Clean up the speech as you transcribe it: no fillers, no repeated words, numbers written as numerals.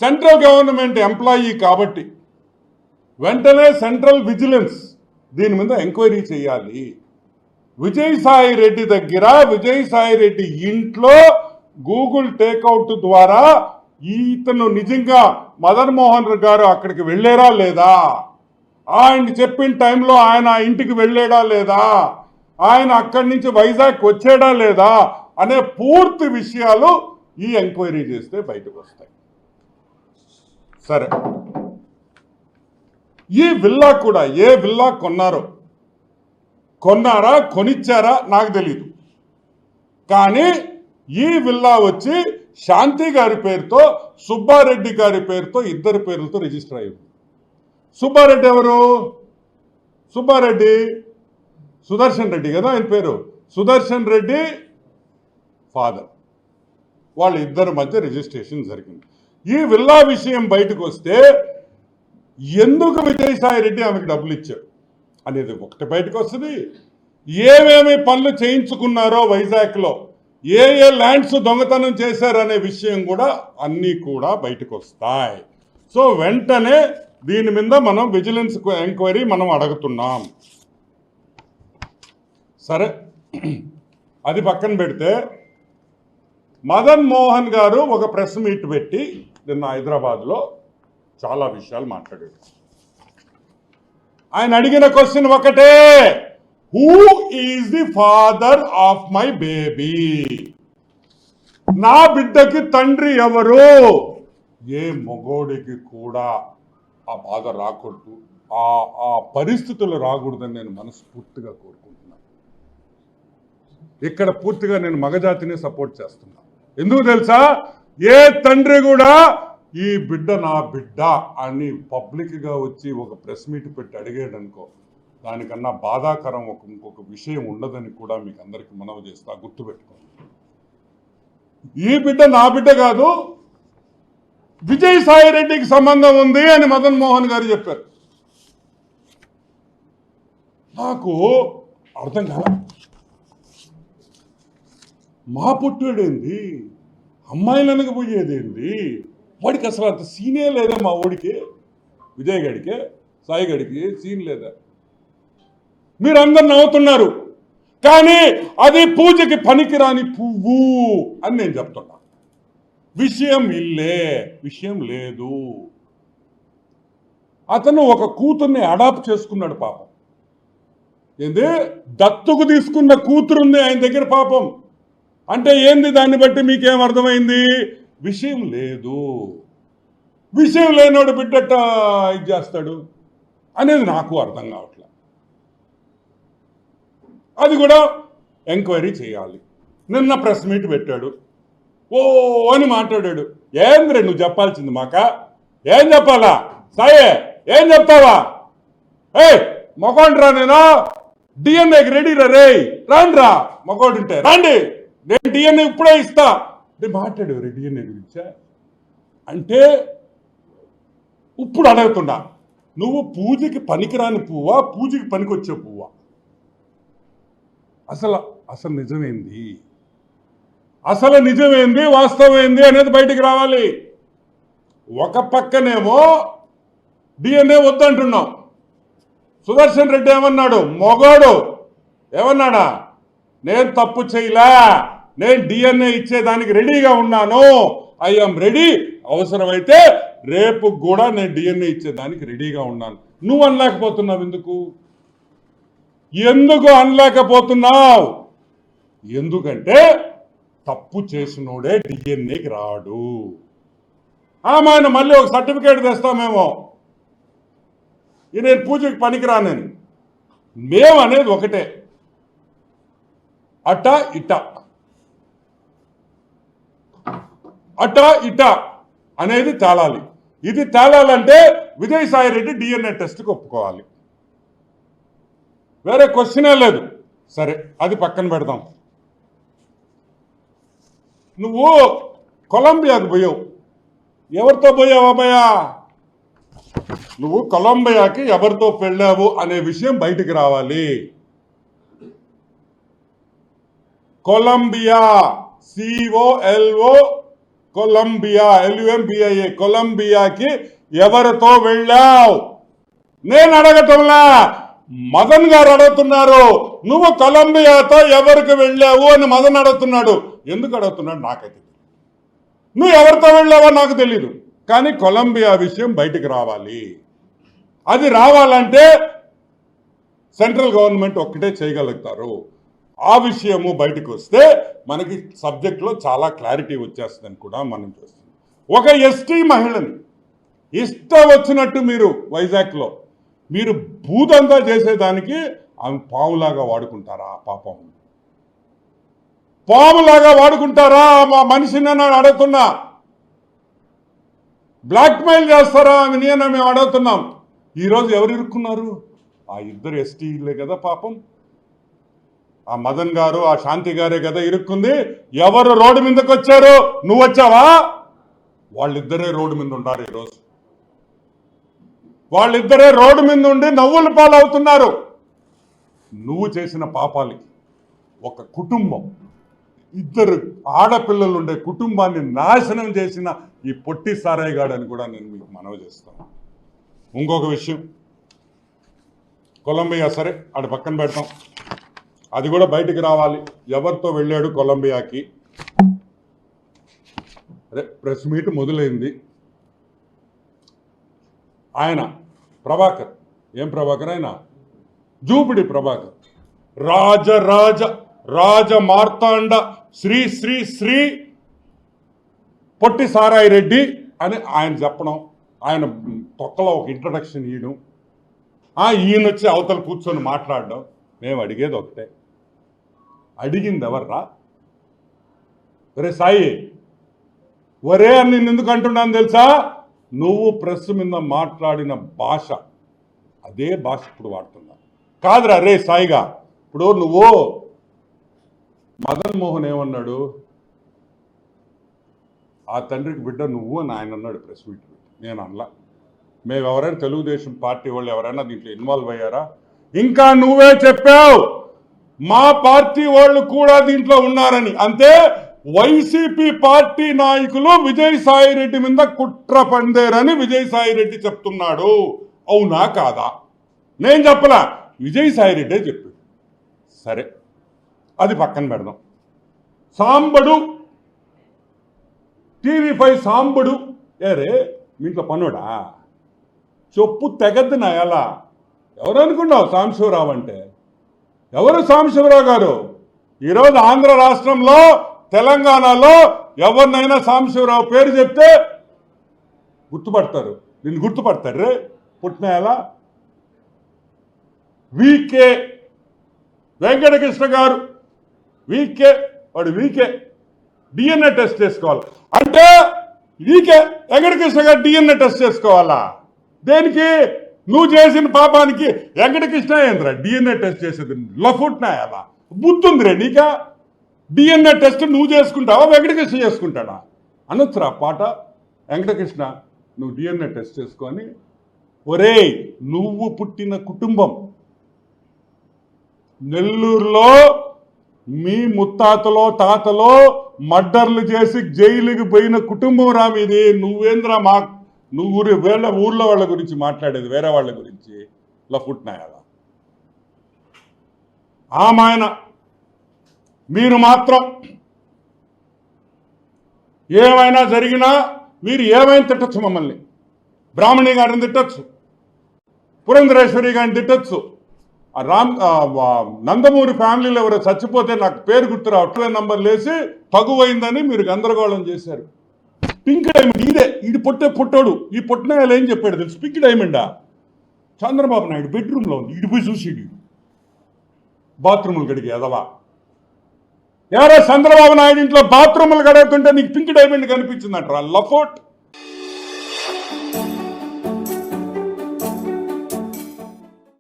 Central government employee కాబట్టి వెంటనే central vigilance దీని మీద ఎంక్వైరీ చేయాలి. విజయసాయి రెడ్డి దగ్గర, విజయసాయి రెడ్డి ఇంట్లో గూగుల్ టేక్అవుట్ ద్వారా ఇతను నిజంగా మదన్ మోహన్ గారు అక్కడికి వెళ్ళారా లేదా, ఆయన చెప్పిన టైంలో ఆయన ఇంటికి వెళ్ళాడా లేదా, ఆయన అక్కడి నుంచి వైజాగ్ వచ్చాడా లేదా అనే పూర్తి విషయాలు ఈ ఎంక్వైరీ చేస్తే బయటకు వస్తాయి. సరే, ఈ విల్లా కూడా ఏ విల్లా కొన్నారా కొనిచ్చారా నాకు తెలియదు, కానీ ఈ విల్లా వచ్చి శాంతి గారి పేరుతో, సుబ్బారెడ్డి గారి పేరుతో, ఇద్దరి పేర్లతో రిజిస్టర్ అయ్యింది. సుబ్బారెడ్డి ఎవరు? సుబ్బారెడ్డి సుదర్శన్ రెడ్డి కదా ఆయన పేరు. సుదర్శన్ రెడ్డి ఫాదర్, వాళ్ళ ఇద్దరి మధ్య రిజిస్ట్రేషన్ జరిగింది. ఈ విల్లా విషయం బయటకు వస్తే ఎందుకు విజయసాయి రెడ్డి ఆమెకు డబ్బులు ఇచ్చాడు అనేది ఒకటి బయటకు వస్తుంది. ఏమేమి పనులు చేయించుకున్నారో వైజాగ్లో, ఏ ల్యాండ్స్ దొంగతనం చేశారనే విషయం కూడా అన్నీ కూడా బయటకు వస్తాయి. సో వెంటనే దీని మీద మనం విజిలెన్స్ ఎంక్వైరీ మనం అడుగుతున్నాం. సరే, అది పక్కన పెడితే మదన్ మోహన్ గారు ఒక ప్రెస్ మీట్ పెట్టి నిన్న హైదరాబాద్లో చాలా విషయాలు మాట్లాడాడు. ఆయన అడిగిన క్వశ్చన్ ఒకటే, who is the father of my baby? నా బిడ్డకి తండ్రి ఎవరు? ఏ మగోడికి కూడా ఆ బాధ రాకూడదు, ఆ పరిస్థితులు రాకూడదని నేను మనస్ఫూర్తిగా కోరుకుంటున్నాను. ఇక్కడ పూర్తిగా నేను మగజాతిని సపోర్ట్ చేస్తున్నా. ఎందుకు తెలుసా? ఏ తండ్రి కూడా ఈ బిడ్డ నా బిడ్డ అని పబ్లిక్గా వచ్చి ఒక ప్రెస్ మీట్ పెట్టి అడిగాడు అనుకో, దానికన్నా బాధాకరం ఇంకొక విషయం ఉండదని కూడా మీకు అందరికీ మనవి చేస్తా, గుర్తుపెట్టుకోండి. ఈ బిడ్డ నా బిడ్డ కాదు, విజయసాయి రెడ్డికి సంబంధం ఉంది అని మదన్ మోహన్ గారు చెప్పారు. నాకు అర్థం కాల, మా పుట్టుడేంది, అమ్మాయిలనకు పోయేదేంది, వాడికి అసలు అంత సీనే లేదా? మా ఓడికి, విజయ్ గడికి, సాయి గడికి సీన్ లేదా? మీరందరు నవ్వుతున్నారు, కానీ అది పూజకి పనికిరాని పువ్వు అని నేను చెప్తున్నా. విషయం ఇల్లే, విషయం లేదు. అతను ఒక కూతుర్ని అడాప్ట్ చేసుకున్నాడు పాపం. ఏంది? దత్తుకు తీసుకున్న కూతురుంది ఆయన దగ్గర పాపం. అంటే ఏంది? దాన్ని బట్టి మీకేం అర్థమైంది? విషయం లేదు. విషయం లేనోడు బిడ్డట ఇది చేస్తాడు అనేది నాకు అర్థం కావట్లే. అది కూడా ఎంక్వైరీ చేయాలి. నిన్న ప్రెస్ మీట్ పెట్టాడు, ఓ అని మాట్లాడాడు. ఏంద్రే నువ్వు చెప్పాల్సింది మాక? ఏం చెప్పాలా? సాయే ఏం చెప్తావా? మొగోండ్రా, నేను డిఎన్ఏకి రెడీ రే, రాండ్రా, మొగోడుంటే రండి, నేను డిఎన్ఏ ఇప్పుడే ఇస్తా. మాట్లాడేవారు డిఎన్ఏ గురించా? అంటే ఇప్పుడు అడుగుతున్నా, నువ్వు పూజకి పనికిరాని పువ్వా, పూజకి పనికొచ్చే పువ్వా? అసలు నిజమేంది? అసలు నిజమేంది, వాస్తవమేంది అనేది బయటికి రావాలి. ఒక పక్కనేమో డిఎన్ఏ వద్దంటున్నాం. సుదర్శన్ రెడ్డి ఏమన్నాడు? మొగాడు ఏమన్నాడా? నేను తప్పు చేయలే, నేను డిఎన్ఏ ఇచ్చేదానికి రెడీగా ఉన్నాను, ఐఎమ్ రెడీ, అవసరమైతే రేపు కూడా నేను డిఎన్ఏ ఇచ్చేదానికి రెడీగా ఉన్నాను. నువ్వు అనలేకపోతున్నావు ఎందుకు? ఎందుకు అనలేకపోతున్నావు? ఎందుకంటే తప్పు చేసినోడే డిఎన్ఏకి రాడు. ఆయన మళ్ళీ ఒక సర్టిఫికేట్ తెస్తామేమో, నేను పూజకి పనికిరానని. మేము అనేది ఒకటే, అట ఇట అనేది తేలాలి. ఇది తేలాలంటే విజయసాయి రెడ్డి డిఎన్ఏ టెస్ట్కి ఒప్పుకోవాలి, వేరే క్వశ్చనే లేదు. సరే, అది పక్కన పెడదాం. నువ్వు కొలంబియాకు పోయావు, ఎవరితో పోయావు అబ్బాయా? నువ్వు కొలంబియాకి ఎవరితో వెళ్ళావు అనే విషయం బయటికి రావాలి. కొలంబియా COLOMBIA కొలంబియా, LUMBIA, కొలంబియాకి ఎవరితో వెళ్ళావు? నేను అడగటంలా, మదన్ గారు అడుగుతున్నారు. నువ్వు కొలంబియాతో ఎవరికి వెళ్ళావు అని మదన్ అడుగుతున్నాడు. ఎందుకు అడుగుతున్నాడు నాకైతే తెలియదు. నువ్వు ఎవరితో వెళ్ళావో నాకు తెలీదు. కానీ కొలంబియా విషయం బయటికి రావాలి. అది రావాలంటే సెంట్రల్ గవర్నమెంట్ ఒక్కటే చేయగలుగుతారు. ఆ విషయము బయటకు వస్తే మనకి సబ్జెక్ట్లో చాలా క్లారిటీ వచ్చేస్తుందని కూడా మనం చూస్తాం. ఒక ఎస్టీ మహిళని ఇష్టం వచ్చినట్టు మీరు వైజాగ్లో మీరు భూతంతా చేసేదానికి ఆమె పాములాగా వాడుకుంటారా? పాపం పాములాగా వాడుకుంటారా? మా మనిషిని అడుగుతున్నా. బ్లాక్మెయిల్ చేస్తారా అని మేము అడుగుతున్నాం. ఈరోజు ఎవరు ఇరుక్కున్నారు? ఆ ఇద్దరు ఎస్టీలే కదా పాపం. ఆ మదన్ గారు, ఆ శాంతి గారే కదా ఇరుక్కుంది. ఎవరు రోడ్డు మీదకి వచ్చారు? నువ్వు వచ్చావా? వాళ్ళిద్దరే రోడ్డు మీద ఉంటారు ఈరోజు. వాళ్ళిద్దరే రోడ్డు మీద ఉండి నవ్వుల పాలవుతున్నారు. నువ్వు చేసిన పాపాలకి ఒక కుటుంబం, ఇద్దరు ఆడపిల్లలు ఉండే కుటుంబాన్ని నాశనం చేసిన ఈ పొట్టి సారాయిగాడు అని కూడా నేను మీకు మనవి చేస్తాను. ఇంకొక విషయం, కొలంబియా సరే అటు పక్కన పెడతాం, అది కూడా బయటికి రావాలి. ఎవరితో వెళ్ళాడు కొలంబియాకి? అరే ప్రెస్ మీట్ మొదలైంది. ఆయన ప్రభాకర్, ఏం ప్రభాకర్ ఆయన? జూపిడి ప్రభాకర్, రాజ మార్తాండ శ్రీ శ్రీ శ్రీ పొట్టి సారాయి రెడ్డి అని ఆయన చెప్పడం, ఆయన తొక్కలో ఒక ఇంట్రడక్షన్ ఇవ్వడం, ఈయన వచ్చి అవతల కూర్చొని మాట్లాడడం. మేము అడిగేది ఒకటే, అడిగింది ఎవర్రా? ఒరే సాయి, ఒరే అని నేను ఎందుకు అంటున్నాను తెలుసా? నువ్వు ప్రెస్ మీద మాట్లాడిన భాష అదే భాష ఇప్పుడు వాడుతున్నా కాదురా రే సాయిగా. ఇప్పుడు నువ్వు మదన్ మోహన్ ఏమన్నాడు? ఆ తండ్రికి బిడ్డ నువ్వు అని ఆయన అన్నాడు ప్రెస్ మీట్. నేను అనలా. మేము ఎవరైనా తెలుగుదేశం పార్టీ వాళ్ళు ఎవరైనా దీంట్లో ఇన్వాల్వ్ అయ్యారా? ఇంకా నువ్వే చెప్పావు మా పార్టీ వాళ్ళు కూడా దీంట్లో ఉన్నారని. అంతే, వైసీపీ పార్టీ నాయకులు విజయసాయి రెడ్డి మీద కుట్ర పందేరని విజయసాయి రెడ్డి చెప్తున్నాడు. అవునా కాదా? నేను చెప్పలా, విజయసాయి రెడ్డే చెప్పాడు. సరే, అది పక్కన పెడదాం. సాంబడు, TV5 సాంబడు ఏరే మీ ఇంట్లో పనుడా? చెప్పు తెగద్దు నా ఎలా. ఎవరు అనుకున్నావు సాంబశివరావు అంటే? ఎవరు సాంబశివరావు గారు? ఈరోజు ఆంధ్ర రాష్ట్రంలో, తెలంగాణలో ఎవరినైనా సాంబశివరావు పేరు చెప్తే గుర్తుపడతారు. నిన్ను గుర్తుపడతారు రే పుట్టిన ఎలా. వీకే వెంకటకృష్ణ గారు, వాడు వీకే DNA టెస్ట్ చేసుకోవాలి అంటే వీకే వెంకటకృష్ణ గారు DNA టెస్ట్ చేసుకోవాలా? దేనికి? నువ్వు చేసిన పాపానికి వెంకటకృష్ణ ఏంద్రా DNA టెస్ట్ చేసేది? లఫుట్నా ఎలా బుద్ధుందిరే నీకా? DNA టెస్ట్ నువ్వు చేసుకుంటావా, వెంకటకృష్ణ చేసుకుంటాడా? అనొచ్చురా పాట. వెంకటకృష్ణ నువ్వు DNA టెస్ట్ చేసుకొని, ఒరే నువ్వు పుట్టిన కుటుంబం నెల్లూరులో మీ ముత్తాతలో తాతలో మర్డర్లు చేసి జైలుకి పోయిన కుటుంబం రా మీది. నువ్వేంద్రా నువ్వు ఊర్లో వాళ్ళ గురించి మాట్లాడేది, వేరే వాళ్ళ గురించి లఫుట్నాయాలా? ఆమాయన మీరు మాత్రం ఏమైనా జరిగినా మీరు ఏమైనా తిట్టచ్చు మమ్మల్ని. బ్రాహ్మణి గారిని తిట్టచ్చు, పురంధరేశ్వరి గారిని తిట్టచ్చు, నందమూరి ఫ్యామిలీలో ఎవరో చచ్చిపోతే నాకు పేరు గుర్తు రావట్లే నంబర్లు వేసి తగువైందని మీరు గందరగోళం చేశారు. పింక్ డైమండ్ ఇదే, ఇది పుట్టాడు. ఈ పుట్టినాయాలు ఏం చెప్పాడు తెలుసు? పింక్ డైమండా? చంద్రబాబు నాయుడు బెడ్రూమ్లో ఉంది, ఇటు పోయి చూసి బాత్రూములు గడిగి ఎదవా. ఎవరో చంద్రబాబు నాయుడు ఇంట్లో బాత్రూములు గడుగుతుంటే నీకు పింక్ డైమండ్ కనిపించిందంటారా? లఫోట్.